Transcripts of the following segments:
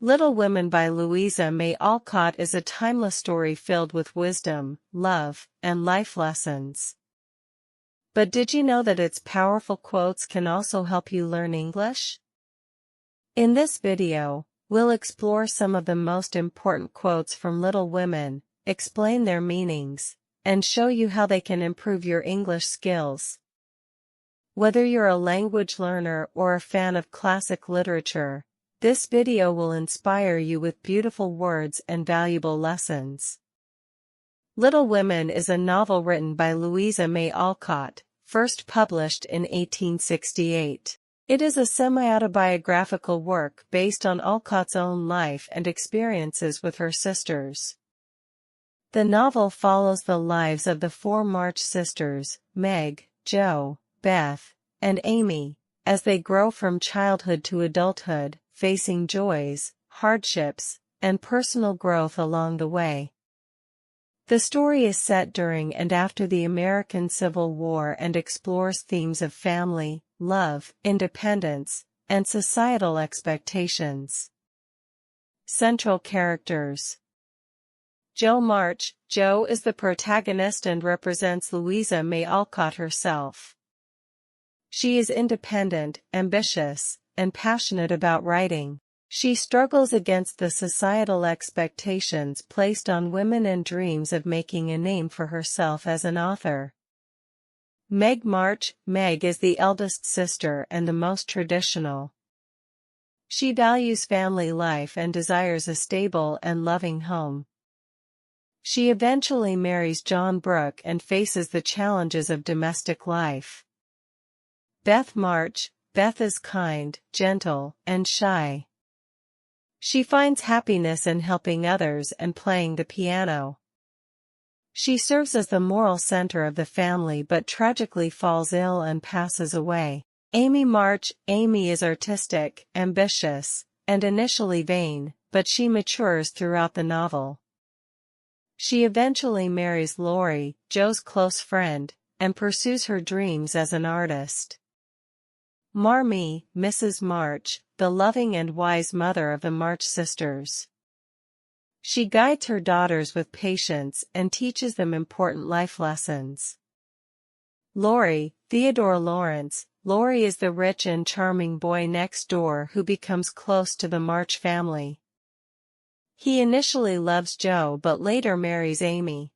Little Women by Louisa May Alcott is a timeless story filled with wisdom, love, and life lessons. But did you know that its powerful quotes can also help you learn English? In this video, we'll explore some of the most important quotes from Little Women, explain their meanings, and show you how they can improve your English skills. Whether you're a language learner or a fan of classic literature, this video will inspire you with beautiful words and valuable lessons. Little Women is a novel written by Louisa May Alcott, first published in 1868. It is a semi-autobiographical work based on Alcott's own life and experiences with her sisters. The novel follows the lives of the four March sisters, Meg, Jo, Beth, and Amy, as they grow from childhood to adulthood, facing joys, hardships, and personal growth along the way. The story is set during and after the American Civil War and explores themes of family, love, independence, and societal expectations. Central characters. Jo March. Jo is the protagonist and represents Louisa May Alcott herself. She is independent, ambitious, and passionate about writing. She struggles against the societal expectations placed on women and dreams of making a name for herself as an author. Meg March. Meg is the eldest sister and the most traditional. She values family life and desires a stable and loving home. She eventually marries John Brooke and faces the challenges of domestic life. Beth March. Beth is kind, gentle, and shy. She finds happiness in helping others and playing the piano. She serves as the moral center of the family but tragically falls ill and passes away. Amy March. Amy is artistic, ambitious, and initially vain, but she matures throughout the novel. She eventually marries Laurie, Jo's close friend, and pursues her dreams as an artist. Marmee. Mrs. March, the loving and wise mother of the March sisters. She guides her daughters with patience and teaches them important life lessons. Laurie. Theodore Lawrence. Laurie is the rich and charming boy next door who becomes close to the March family. He initially loves Jo but later marries Amy.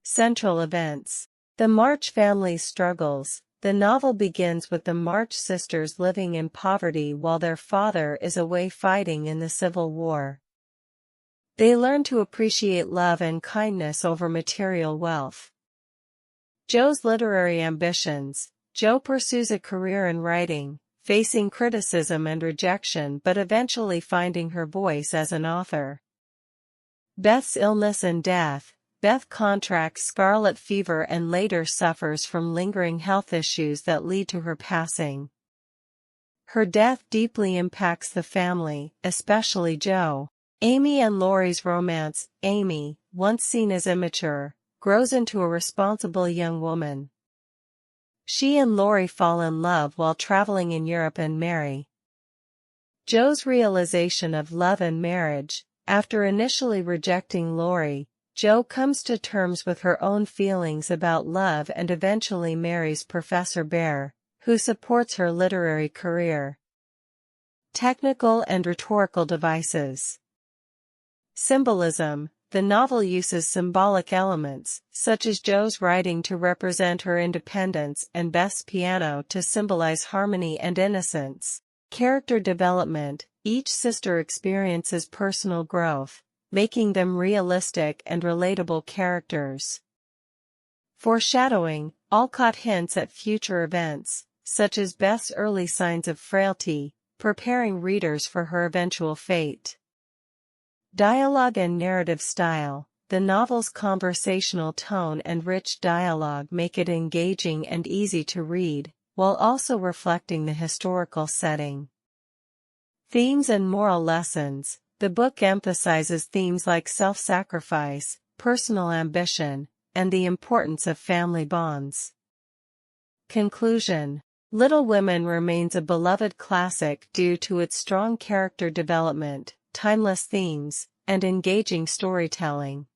Central events. The March family's struggles. The novel begins with the March sisters living in poverty while their father is away fighting in the Civil War. They learn to appreciate love and kindness over material wealth. Jo's literary ambitions. Jo pursues a career in writing, facing criticism and rejection but eventually finding her voice as an author. Beth's illness and death. Beth contracts scarlet fever and later suffers from lingering health issues that lead to her passing. Her death deeply impacts the family, especially Jo. Amy and Laurie's romance. Amy, once seen as immature, grows into a responsible young woman. She and Laurie fall in love while traveling in Europe and marry. Jo's realization of love and marriage. After initially rejecting Laurie, Jo comes to terms with her own feelings about love and eventually marries Professor Bear, who supports her literary career. Technical and rhetorical devices. Symbolism. The novel uses symbolic elements, such as Jo's writing to represent her independence and Beth's piano to symbolize harmony and innocence. Character development. Each sister experiences personal growth, making them realistic and relatable characters. Foreshadowing. Alcott hints at future events, such as Beth's early signs of frailty, preparing readers for her eventual fate. Dialogue and narrative style. The novel's conversational tone and rich dialogue make it engaging and easy to read, while also reflecting the historical setting. Themes and moral lessons. The book emphasizes themes like self-sacrifice, personal ambition, and the importance of family bonds. Conclusion. Little Women remains a beloved classic due to its strong character development, timeless themes, and engaging storytelling.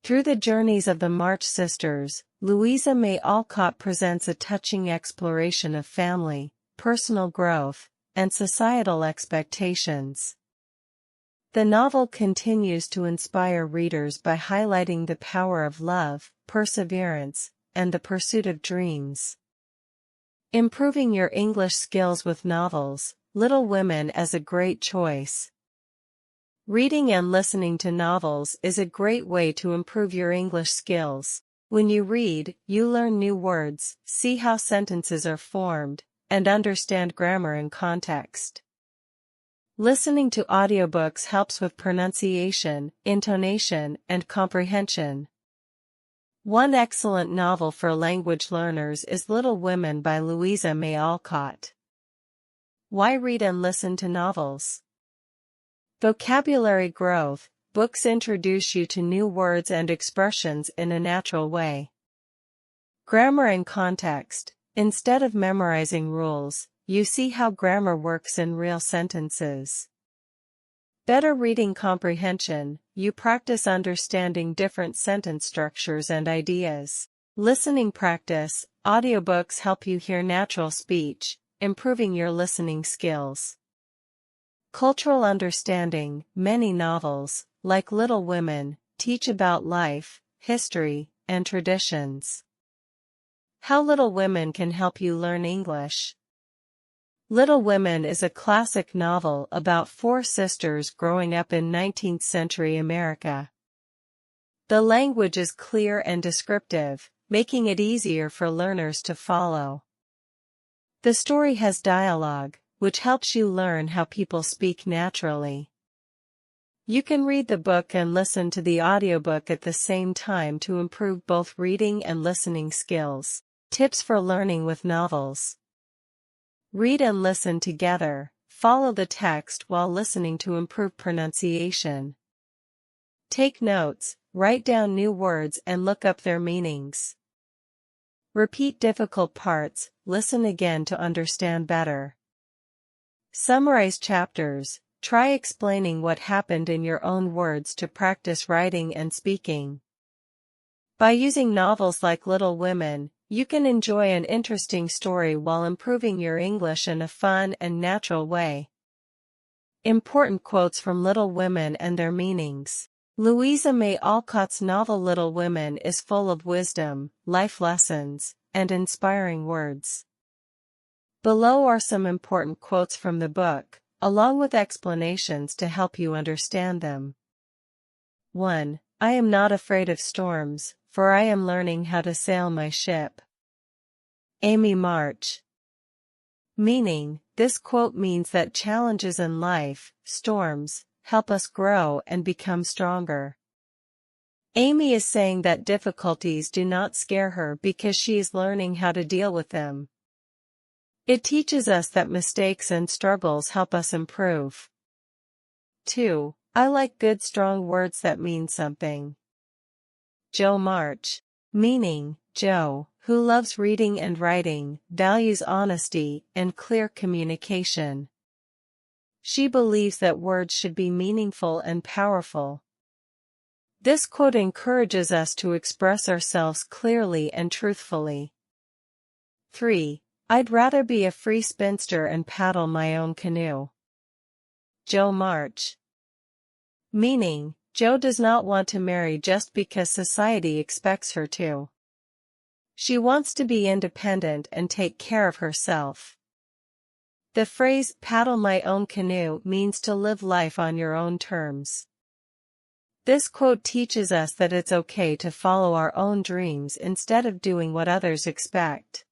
Through the journeys of the March sisters, Louisa May Alcott presents a touching exploration of family, personal growth, and societal expectations. The novel continues to inspire readers by highlighting the power of love, perseverance, and the pursuit of dreams. Improving your English skills with novels, Little Women is a great choice. Reading and listening to novels is a great way to improve your English skills. When you read, you learn new words, see how sentences are formed, and understand grammar and context. Listening to audiobooks helps with pronunciation, intonation, and comprehension. One excellent novel for language learners is Little Women by Louisa May Alcott. Why read and listen to novels? Vocabulary growth. Books introduce you to new words and expressions in a natural way. Grammar and context. Instead of memorizing rules, you see how grammar works in real sentences. Better reading comprehension. You practice understanding different sentence structures and ideas. Listening practice. Audiobooks help you hear natural speech, improving your listening skills. Cultural understanding. Many novels, like Little Women, teach about life, history, and traditions. How Little Women can help you learn English. Little Women is a classic novel about 4 sisters growing up in 19th century America. The language is clear and descriptive, making it easier for learners to follow. The story has dialogue, which helps you learn how people speak naturally. You can read the book and listen to the audiobook at the same time to improve both reading and listening skills. Tips for learning with novels. Read and listen together. Follow the text while listening to improve pronunciation. Take notes, write down new words and look up their meanings. Repeat difficult parts, listen again to understand better. Summarize chapters. Try explaining what happened in your own words to practice writing and speaking. By using novels like Little Women, you can enjoy an interesting story while improving your English in a fun and natural way. Important quotes from Little Women and their meanings. Louisa May Alcott's novel Little Women is full of wisdom, life lessons, and inspiring words. Below are some important quotes from the book, along with explanations to help you understand them. 1. I am not afraid of storms, for I am learning how to sail my ship. Meg March. Meaning, this quote means that challenges in life, storms, help us grow and become stronger. Amy is saying that difficulties do not scare her because she is learning how to deal with them. It teaches us that mistakes and struggles help us improve. 2. I like good strong words that mean something. Jo March. Meaning, Jo, who loves reading and writing, values honesty and clear communication. She believes that words should be meaningful and powerful. This quote encourages us to express ourselves clearly and truthfully. 3. I'd rather be a free spinster and paddle my own canoe. Jo March. Meaning, Jo does not want to marry just because society expects her to. She wants to be independent and take care of herself. The phrase, paddle my own canoe, means to live life on your own terms. This quote teaches us that it's okay to follow our own dreams instead of doing what others expect.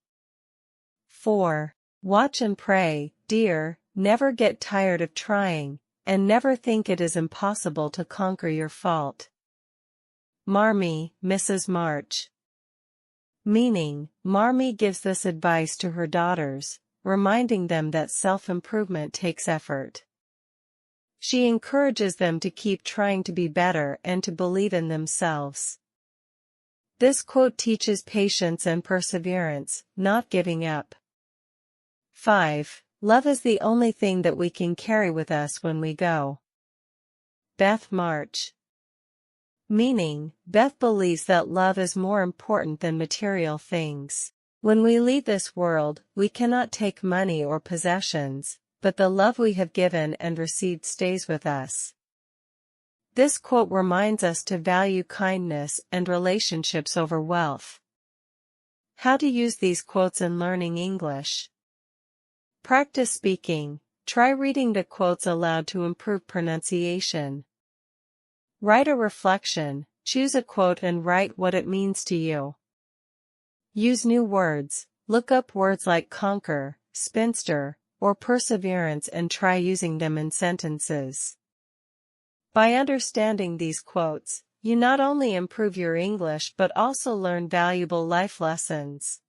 4. Watch and pray, dear, never get tired of trying, and never think it is impossible to conquer your fault. Marmee, Mrs. March. Meaning, Marmee gives this advice to her daughters, reminding them that self-improvement takes effort. She encourages them to keep trying to be better and to believe in themselves. This quote teaches patience and perseverance, not giving up. 5. Love is the only thing that we can carry with us when we go. Beth March. Meaning, Beth believes that love is more important than material things. When we leave this world, we cannot take money or possessions, but the love we have given and received stays with us. This quote reminds us to value kindness and relationships over wealth. How to use these quotes in learning English. Practice speaking. Try reading the quotes aloud to improve pronunciation. Write a reflection. Choose a quote and write what it means to you. Use new words. Look up words like conquer, spinster, or perseverance and try using them in sentences. By understanding these quotes, you not only improve your English but also learn valuable life lessons.